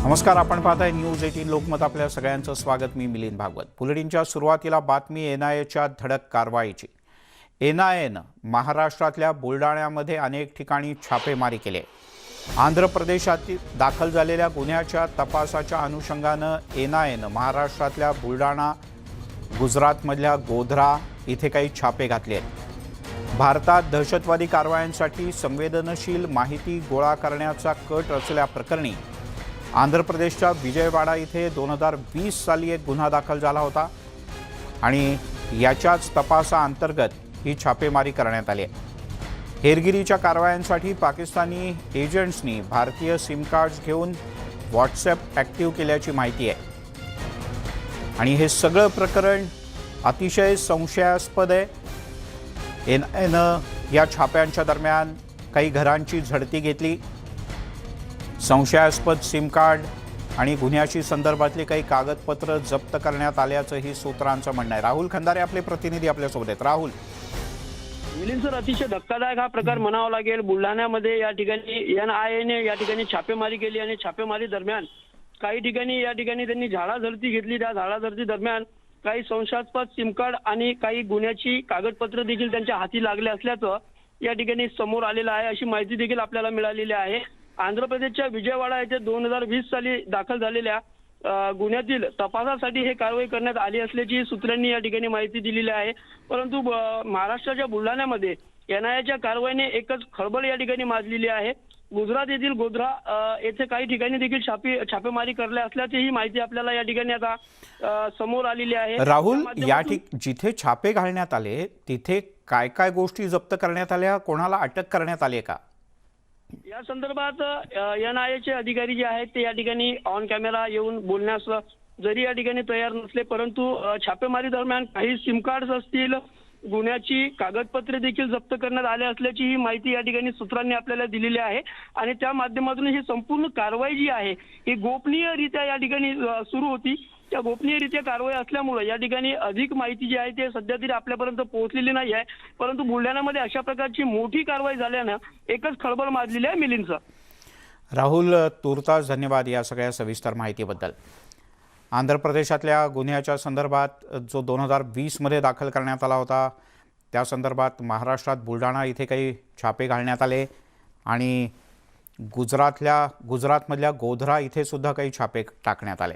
नमस्कार, आपण पाहताय न्यूज 18 लोकमत. आपल्या सगळ्यांचं स्वागत. मी मिलिंद भागवत. बुलेटिनच्या सुरुवातीला बातमी एनआयएच्या धडक कारवाईची. एनआयएनं महाराष्ट्रातल्या बुलडाण्यामध्ये अनेक ठिकाणी छापेमारी केली आहे. आंध्र प्रदेशात दाखल झालेल्या गुन्ह्याच्या तपासाच्या अनुषंगानं एनआयएनं महाराष्ट्रातल्या बुलडाणा, गुजरातमधल्या गोध्रा इथे काही छापे घातले आहेत. भारतात दहशतवादी कारवायांसाठी संवेदनशील माहिती गोळा करण्याचा कट रचल्याप्रकरणी आंध्र प्रदेशच्या विजयवाडा इथे 2020 साली एक गुन्हा दाखल झाला होता आणि याच्याच तपासाअंतर्गत ही छापेमारी करण्यात आली आहे. हेरगिरीच्या कारवायांसाठी पाकिस्तानी एजंट्सनी भारतीय सिम कार्ड्स घेऊन व्हॉट्सॲप ॲक्टिव्ह केल्याची माहिती आहे आणि हे सगळं प्रकरण अतिशय संशयास्पद आहे. एनआयएनं या छाप्यांच्या दरम्यान काही घरांची झडती घेतली. संशयास्पद सिम कार्ड आणि गुन्ह्याशी संदर्भातली काही कागदपत्र जप्त करण्यात आल्याचंही सूत्रांचं म्हणणं आहे. राहुल खंदारे आपले प्रतिनिधी आपल्यासोबत आहेत. राहुल. मिलिंद सर, अतिशय धक्कादायक हा प्रकार म्हणावा लागेल. बुलढाण्यामध्ये या ठिकाणी एनआयएने या ठिकाणी छापेमारी केली आणि छापेमारी दरम्यान काही ठिकाणी त्यांनी झाडाझडती घेतली. त्या झाडाझडती दरम्यान काही संशयास्पद सिम कार्ड आणि काही गुन्ह्याची कागदपत्र देखील त्यांच्या हाती लागले असल्याचं या ठिकाणी समोर आलेलं आहे, अशी माहिती देखील आपल्याला मिळालेली आहे. आंध्र प्रदेशच्या विजयवाडा येथे 2020 साली दाखल झालेल्या गुन्ह्यातील तपासासाठी हे कारवाई करण्यात आली असल्याची सूत्रांनी या ठिकाणी माहिती दिलेली आहे. परंतु महाराष्ट्राच्या बुलढाण्यामध्ये एनआयएच्या कारवाईने एकच खळबळ या ठिकाणी माजलेली आहे. गुजरात येथील गोध्रा येथे काही ठिकाणी देखील छापेमारी करले असल्याची ही माहिती आपल्याला या ठिकाणी आता समोर आलेली आहे. राहुल, जिथे छापे घालण्यात आले तिथे काय काय गोष्टी जप्त करण्यात आल्या, कोणाला अटक करण्यात आली का? या संदर्भात एनआयएचे अधिकारी जे आहेत ते या ठिकाणी ऑन कॅमेरा येऊन बोलण्यास जरी या ठिकाणी तयार नसले, परंतु छापेमारी दरम्यान काही सिम कार्ड असतील, गुन्ह्याची कागदपत्रे देखील जप्त करण्यात आले असल्याची ही माहिती या ठिकाणी सूत्रांनी आपल्याला दिलेली आहे आणि त्या माध्यमातून ही संपूर्ण कारवाई जी आहे ही गोपनीयरित्या या ठिकाणी सुरू होती. त्या गोपनीयरित्या कारवाई असल्यामुळे या ठिकाणी अधिक माहिती जी आहे ते सध्या तरी आपल्यापर्यंत पोहोचलेली नाही आहे. परंतु बुलढाण्यामध्ये अशा प्रकारची मोठी कारवाई झाल्यानं एकच खळबळ माजलेली आहे. मिलिंदचा. राहुल, तूर्तास धन्यवाद या सगळ्या सविस्तर माहितीबद्दल. आंध्र प्रदेशातल्या गुन्ह्याच्या संदर्भात जो 2020 मध्ये दाखल करण्यात आला होता त्या संदर्भात महाराष्ट्रात बुलढाणा इथे काही छापे घालण्यात आले आणि गुजरातमधल्या गोध्रा इथे सुद्धा काही छापे टाकण्यात आले.